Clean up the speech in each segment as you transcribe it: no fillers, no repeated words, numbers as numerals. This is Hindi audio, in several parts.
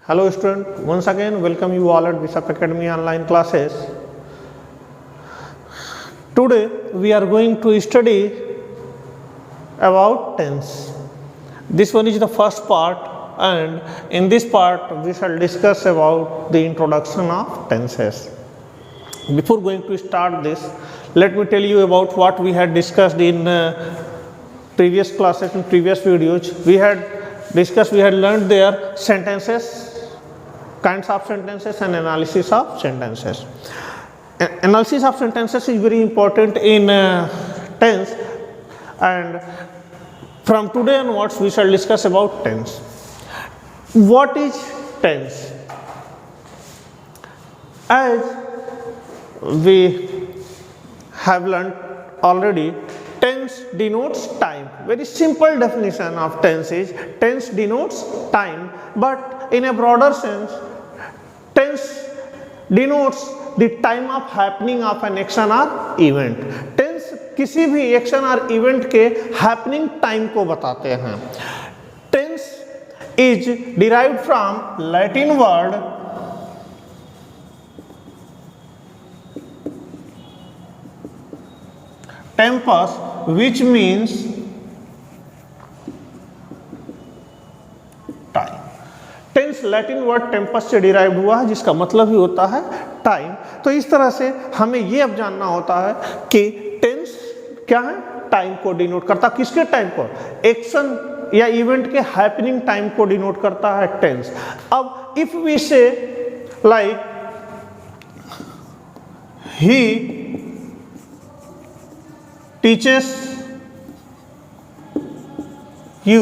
Hello student, once again welcome you all at Bishop Academy online classes. Today we are going to study about tense. This one is the first part, and in this part we shall discuss about the introduction of tenses. Before going to start this, let me tell you about what we had discussed in previous classes and previous videos. We had learned their sentences, kinds of sentences, and analysis of sentences. Analysis of sentences is very important in tense, and from today onwards we shall discuss about tense. What is tense? As we have learned already, tense denotes time. Very simple definition of tense is tense denotes time, but in a broader sense, tense denotes the time of happening of an action or event. Tense किसी भी एक्शन और इवेंट के हैपनिंग टाइम को बताते हैं. Tense is derived from Latin word tempus which means time. Tense Latin word tempus से डिराइव हुआ है, जिसका मतलब ही होता है टाइम. तो इस तरह से हमें ये अब जानना होता है कि टेंस क्या है. टाइम को डिनोट करता, किसके टाइम को? एक्शन या इवेंट के हैपनिंग टाइम को डिनोट करता है टेंस. अब इफ वी से like he teaches you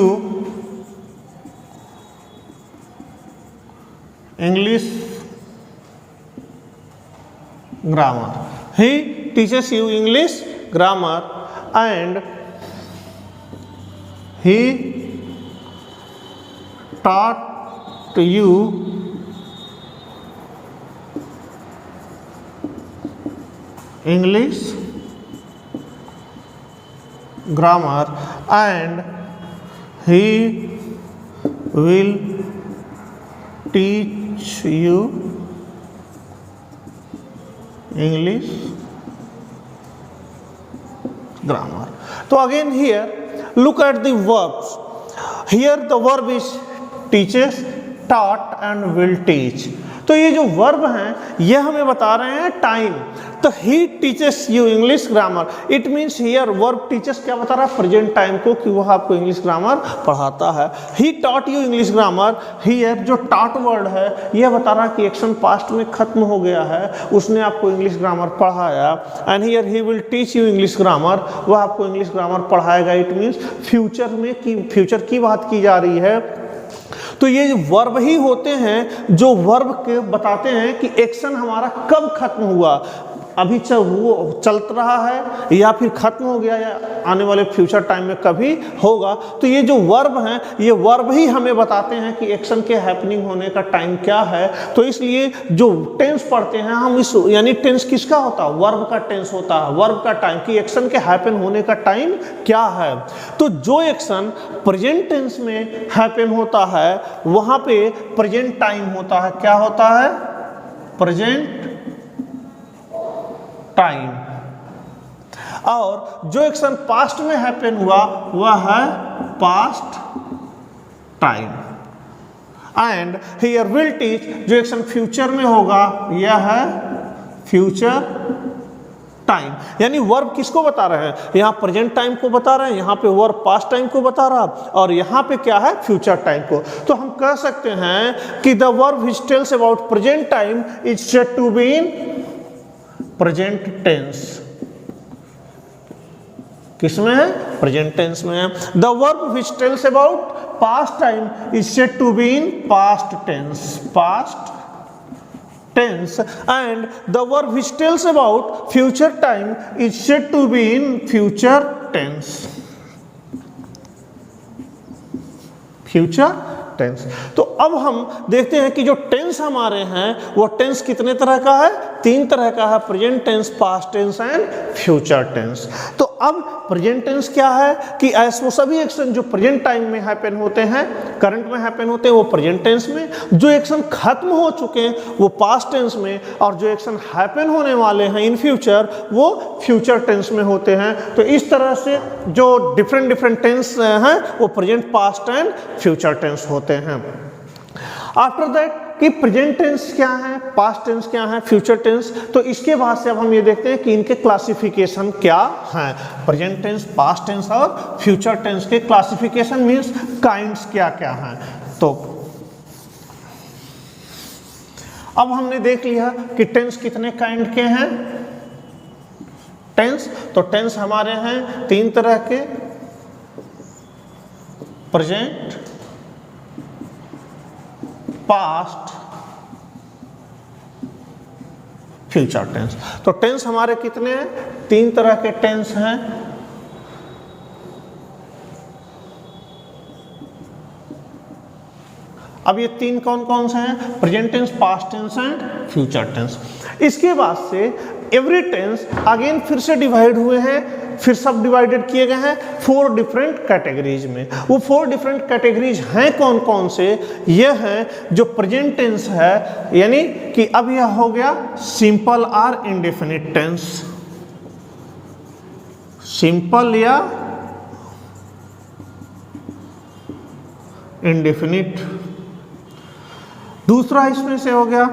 English grammar. He teaches you English grammar and he taught you English grammar and he will teach you English grammar. So again here look at the verbs. Here the verb is teaches, taught and will teach. तो ये जो वर्ब हैं ये हमें बता रहे हैं टाइम. तो he teaches you English grammar, it means here verb teaches क्या बता रहा है? प्रेजेंट टाइम को, कि वह आपको इंग्लिश ग्रामर पढ़ाता है. He taught you English grammar. Here जो टॉट वर्ड है यह बता रहा है कि एक्शन पास्ट में खत्म हो गया है, उसने आपको इंग्लिश ग्रामर पढ़ाया. And here he will teach you English grammar, वह आपको इंग्लिश ग्रामर पढ़ाएगा. इट मीन्स फ्यूचर में, की फ्यूचर की बात की जा रही है. तो ये वर्ब ही होते हैं जो वर्ब के बताते हैं कि एक्शन हमारा कब खत्म हुआ, अभी वो चल रहा है या फिर खत्म हो गया या आने वाले फ्यूचर टाइम में कभी होगा. तो ये जो वर्ब हैं ये वर्ब ही हमें बताते हैं कि एक्शन के हैपनिंग होने का टाइम क्या है. तो इसलिए जो टेंस पढ़ते हैं हम, इस यानी टेंस किसका होता है? वर्ब का टेंस होता है. वर्ब का टाइम, कि एक्शन के हैपन होने का टाइम क्या है. तो जो एक्शन प्रेजेंट टेंस में हैपन होता है वहाँ पे प्रेजेंट टाइम होता है. क्या होता है? Present time. और जो एक्शन पास्ट में हैपन हुआ वह है past time. And here will teach, जो एक्शन फ्यूचर में होगा यह है फ्यूचर टाइम. यानी वर्ब किसको बता रहे हैं? यहाँ प्रेजेंट टाइम को बता रहे हैं, यहाँ पे वर्ब पास्ट टाइम को बता रहा, और यहाँ पे क्या है? फ्यूचर टाइम को. तो हम कह सकते हैं कि the verb which tells about present time is said to be in present tense. किसमें है? प्रेजेंट टेंस में है. The verb which tells about past time is said to be in past tense. Past tense. And the verb which tells about future time is said to be in future tense. Future tense. तो अब हम देखते हैं कि जो टेंस हमारे हैं वो टेंस कितने तरह का है? 3 तरह का है. Present tense, past tense and future tense. तो अब प्रेजेंट टेंस क्या है कि ऐसे वो सभी एक्शन जो प्रेजेंट टाइम में हैपन होते हैं, करंट में हैपन होते हैं, वो प्रेजेंट टेंस में, जो एक्शन खत्म हो चुके हैं वो पास्ट टेंस में, और जो एक्शन हैपन होने वाले हैं इन फ्यूचर वो फ्यूचर टेंस में होते हैं। तो इस तरह से जो डिफरेंट टेंस हैं वो present, past and future tense होते हैं। आफ्टर दैट कि प्रेजेंट टेंस क्या है, पास्ट टेंस क्या है, फ्यूचर टेंस, तो इसके बाद से अब हम ये देखते हैं कि इनके क्लासिफिकेशन क्या हैं। प्रेजेंट टेंस, पास्ट टेंस और फ्यूचर टेंस के क्लासिफिकेशन मींस काइंड्स क्या क्या हैं। तो अब हमने देख लिया कि टेंस कितने काइंड के हैं। टेंस, तो टेंस हमारे हैं 3 तरह के, प्रेजेंट, पास्ट, फ्यूचर टेंस। तो टेंस हमारे कितने हैं? 3 तरह के टेंस हैं। अब ये 3 कौन कौन से हैं? Present tense, past tense and future tense. इसके बाद से एवरी टेंस अगेन फिर से डिवाइड हुए हैं, फिर सब डिवाइडेड किए गए हैं 4 डिफरेंट कैटेगरीज में। वो 4 डिफरेंट कैटेगरीज हैं कौन कौन से? ये हैं जो प्रेजेंट टेंस है, यानी कि अब यह हो गया सिंपल और इंडेफिनिट टेंस। सिंपल या इंडेफिनिट। दूसरा इसमें से हो गया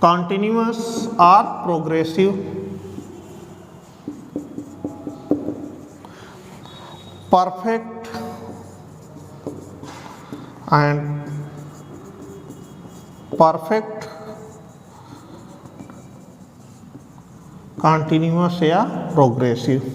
कॉन्टिन्यूअस और progressive. Perfect and perfect continuous या प्रोग्रेसिव।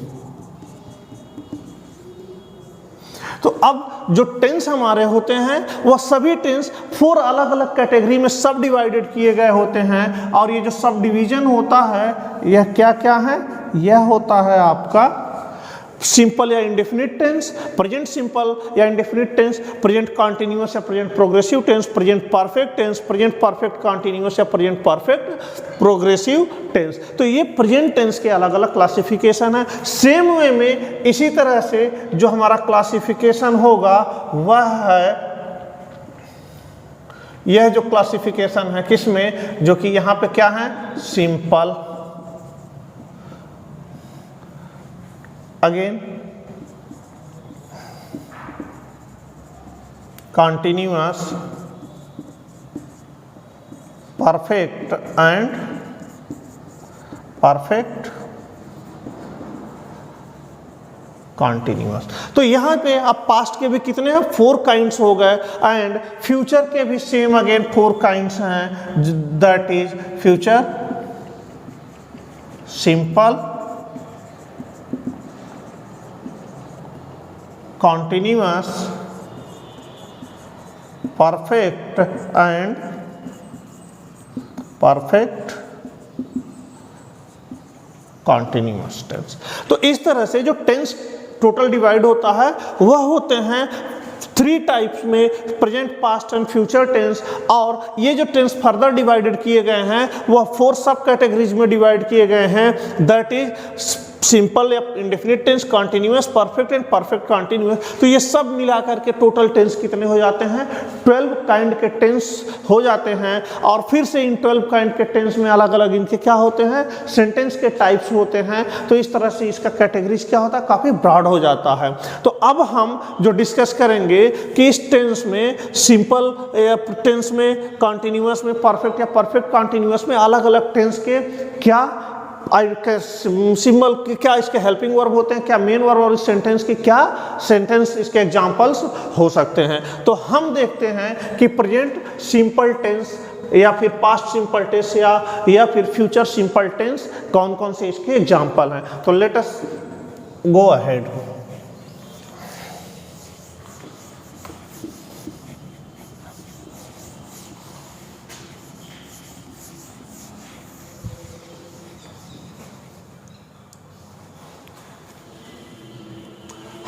तो अब जो टेंस हमारे होते हैं वह सभी टेंस 4 अलग अलग कैटेगरी में सब डिवाइडेड किए गए होते हैं। और ये जो सब डिवीजन होता है यह क्या क्या है? यह होता है आपका सिंपल या इंडेफिनिट टेंस, प्रेजेंट सिंपल या इंडेफिनिट टेंस, प्रेजेंट कॉन्टिन्यूअस या present progressive tense, present perfect tense, present perfect continuous या प्रेजेंट परफेक्ट प्रोग्रेसिव टेंस। तो ये प्रेजेंट टेंस के अलग अलग क्लासिफिकेशन है। सेम वे में इसी तरह से जो हमारा क्लासिफिकेशन होगा वह है, यह जो क्लासिफिकेशन है किसमें, जो कि यहाँ पे क्या है? Simple, again continuous, perfect and perfect continuous। तो यहाँ पे अब पास्ट के भी कितने हैं? 4 काइंड्स हो गए, एंड फ्यूचर के भी सेम अगेन 4 काइंड्स हैं, that is future simple, continuous, perfect and perfect continuous tense। तो इस तरह से जो टेंस टोटल डिवाइड होता है वह होते हैं 3 टाइप्स में, present, past and future tense. और ये जो टेंस फर्दर डिवाइडेड किए गए हैं वह 4 सब कैटेगरीज में डिवाइड किए गए हैं, दैट इज सिंपल या indefinite tense, continuous, perfect and perfect continuous. तो ये सब मिलाकर के टोटल टेंस कितने हो जाते हैं? 12 काइंड के टेंस हो जाते हैं। और फिर से इन 12 काइंड के टेंस में अलग अलग इनके क्या होते हैं? सेंटेंस के टाइप्स होते हैं। तो इस तरह से इसका कैटेगरीज क्या होता है? काफ़ी ब्रॉड हो जाता है। तो अब हम जो डिस्कस करेंगे कि इस टेंस में, सिंपल टेंस में, कॉन्टिन्यूअस में, परफेक्ट या परफेक्ट कॉन्टिन्यूअस में अलग अलग टेंस के क्या सिंबल के, क्या इसके हेल्पिंग वर्ब होते हैं, क्या मेन वर्ब, और इस सेंटेंस की क्या सेंटेंस इसके एग्जांपल्स हो सकते हैं। तो हम देखते हैं कि प्रेजेंट सिंपल टेंस या फिर पास्ट सिंपल टेंस या फिर फ्यूचर सिंपल टेंस कौन कौन से इसके एग्जांपल हैं। तो लेट अस गो अहेड।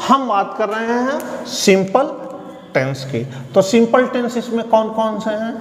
हम बात कर रहे हैं सिंपल टेंस की। तो सिंपल टेंस इसमें कौन कौन से हैं?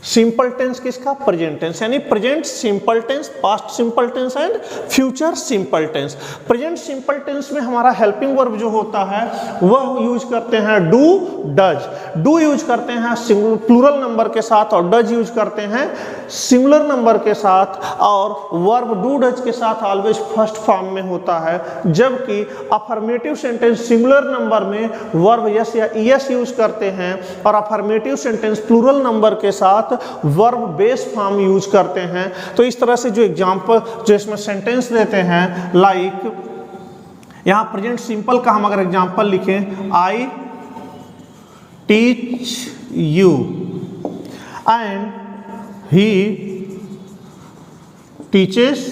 सिंपल टेंस किसका? प्रेजेंट टेंस, यानी present simple tense, past simple tense and future simple tense. Present simple tense में हमारा हेल्पिंग वर्ब जो होता है वह यूज करते हैं डू, डज। डू यूज करते हैं प्लूरल नंबर के साथ और डज यूज करते हैं सिंगुलर नंबर के साथ, और वर्ब डू डज के साथ ऑलवेज फर्स्ट फॉर्म में होता है, जबकि अफर्मेटिव सेंटेंस सिंगुलर नंबर में वर्ब यस या ईएस यूज करते हैं, और अफर्मेटिव सेंटेंस प्लूरल नंबर के साथ वर्ब बेस फॉर्म यूज करते हैं। तो इस तरह से जो एग्जांपल जो इसमें सेंटेंस देते हैं, लाइक यहां प्रेजेंट सिंपल का हम अगर एग्जांपल लिखें, I teach you and he teaches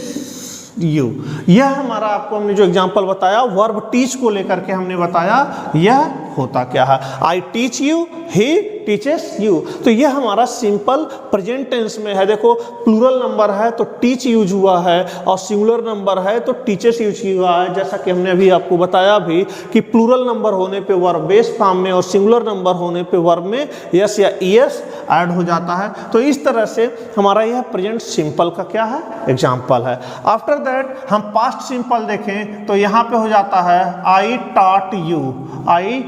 you. यह हमारा आपको हमने जो एग्जांपल बताया वर्ब टीच को लेकर के हमने बताया, यह होता क्या है? I teach you, he teaches you. तो यह हमारा सिंपल प्रेजेंट टेंस में है। देखो प्लूरल नंबर है तो टीच यूज हुआ है, और सिंगुलर नंबर है तो टीचेस यूज हुआ है। जैसा कि हमने अभी आपको बताया भी कि प्लूरल नंबर होने पे वर्ब बेस फॉर्म में और सिंगुलर नंबर होने पे वर्ब में यस या ईएस ऐड हो जाता है। तो इस तरह से हमारा यह प्रेजेंट सिंपल का क्या है? एग्जाम्पल है। आफ्टर दैट हम पास्ट सिंपल देखें तो यहाँ पे हो जाता है I taught you, I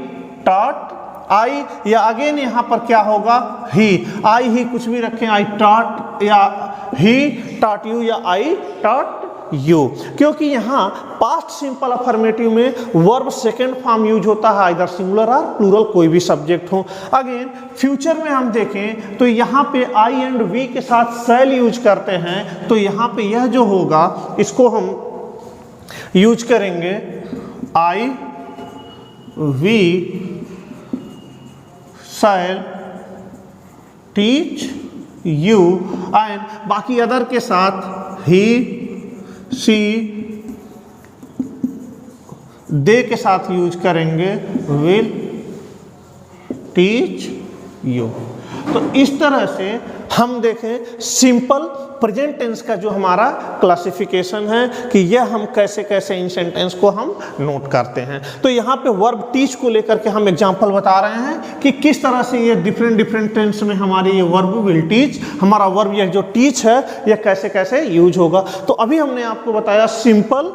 taught, I या अगेन यहाँ पर क्या होगा? ही, आई ही कुछ भी रखें, आई टॉट या ही टॉट यू या आई टॉट यू, क्योंकि यहाँ पास्ट सिंपल अफर्मेटिव में वर्ब सेकेंड फॉर्म यूज होता है, आइदर सिंगुलर और प्लूरल कोई भी सब्जेक्ट हो। अगेन फ्यूचर में हम देखें तो यहाँ पे आई एंड वी के साथ शैल यूज करते हैं, तो यहाँ पे यह जो होगा इसको हम यूज करेंगे I we shall teach you, and बाकी अदर के साथ ही सी दे के साथ यूज करेंगे विल टीच यू। तो इस तरह से हम देखें सिंपल प्रेजेंट टेंस का जो हमारा क्लासिफिकेशन है कि यह हम कैसे कैसे इन सेंटेंस को हम नोट करते हैं। तो यहाँ पे वर्ब टीच को लेकर के हम एग्जांपल बता रहे हैं कि किस तरह से ये डिफरेंट टेंस में हमारी ये वर्ब विल टीच, हमारा वर्ब यह जो टीच है यह कैसे कैसे यूज होगा। तो अभी हमने आपको बताया सिंपल,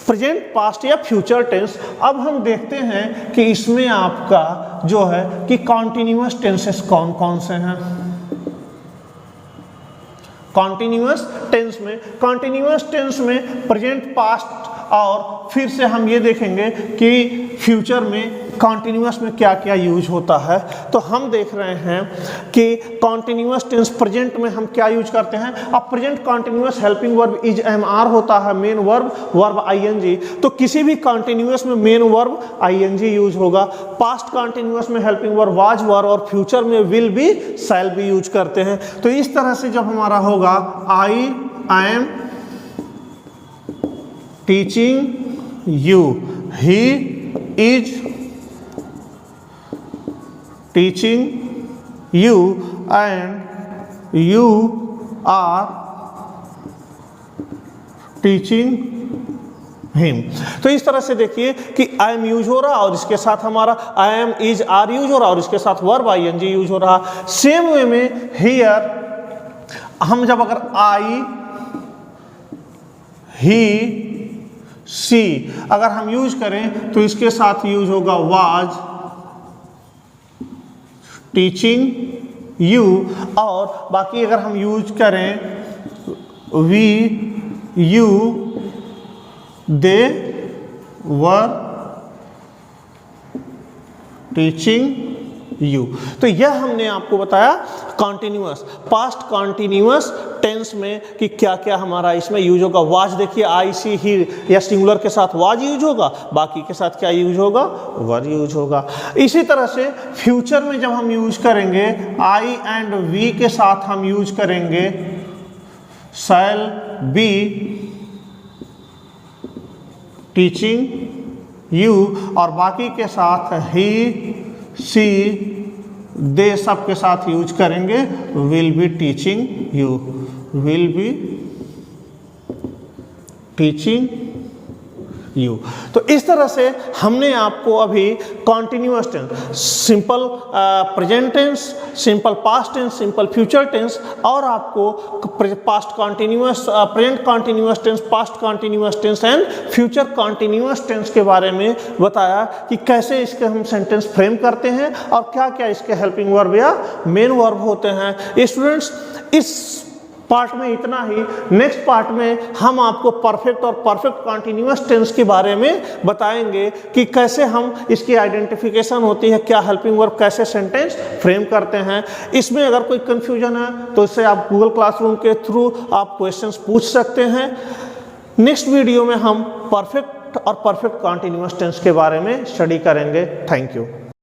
प्रेजेंट, पास्ट या फ्यूचर टेंस। अब हम देखते हैं कि इसमें आपका जो है कि कॉन्टिन्यूअस टेंसेस कौन कौन से हैं। कॉन्टिन्यूअस टेंस में प्रेजेंट, पास्ट और फिर से हम ये देखेंगे कि फ्यूचर में कॉन्टिन्यूअस में क्या क्या यूज होता है। तो हम देख रहे हैं कि कॉन्टिन्यूअस टेंस प्रेजेंट में हम क्या यूज करते हैं। अब present continuous helping verb is am are होता है, मेन वर्ब आईएनजी। तो किसी भी कॉन्टिन्यूअस में मेन वर्ब आईएनजी यूज होगा। पास्ट कॉन्टिन्यूअस में हेल्पिंग वर्ब वाज वर, और फ्यूचर में विल भी, शैल भी यूज करते हैं। तो इस तरह से जब हमारा होगा I am teaching you, he is teaching you, and you are teaching him. तो इस तरह से देखिए कि आई एम यूज हो रहा और इसके साथ हमारा I am is are use हो रहा और इसके साथ वर्ब आईएनजी यूज हो रहा। सेम वे में हियर हम जब अगर आई ही सी अगर हम यूज करें तो इसके साथ यूज होगा वाज टीचिंग यू, और बाकी अगर हम यूज करें we, you, they were teaching you. तो यह हमने आपको बताया कॉन्टिन्यूअस, पास्ट कॉन्टिन्यूअस टेंस में कि क्या क्या हमारा इसमें यूज होगा। वाज देखिए आई सी ही या सिंगुलर के साथ वाज यूज होगा, बाकी के साथ क्या यूज होगा, वर यूज होगा। इसी तरह से फ्यूचर में जब हम यूज करेंगे आई एंड वी के साथ हम यूज करेंगे शैल बी टीचिंग यू, और बाकी के साथ ही सी दे सब के साथ यूज करेंगे will be teaching you, will be teaching you. तो इस तरह से हमने आपको अभी continuous tense, simple present tense, simple past tense, simple future tense और आपको past continuous, present continuous tense, past continuous tense and future continuous tense के बारे में बताया कि कैसे इसके हम सेंटेंस फ्रेम करते हैं और क्या क्या इसके हेल्पिंग वर्ब या मेन वर्ब होते हैं। स्टूडेंट्स, इस पार्ट में इतना ही। नेक्स्ट पार्ट में हम आपको परफेक्ट और परफेक्ट कॉन्टिन्यूअस टेंस के बारे में बताएंगे कि कैसे हम इसकी आइडेंटिफिकेशन होती है, क्या हेल्पिंग वर्ब, कैसे सेंटेंस फ्रेम करते हैं। इसमें अगर कोई कंफ्यूजन है तो इससे आप गूगल क्लासरूम के थ्रू आप क्वेश्चंस पूछ सकते हैं। नेक्स्ट वीडियो में हम परफेक्ट और परफेक्ट कॉन्टिन्यूअस टेंस के बारे में स्टडी करेंगे। Thank you.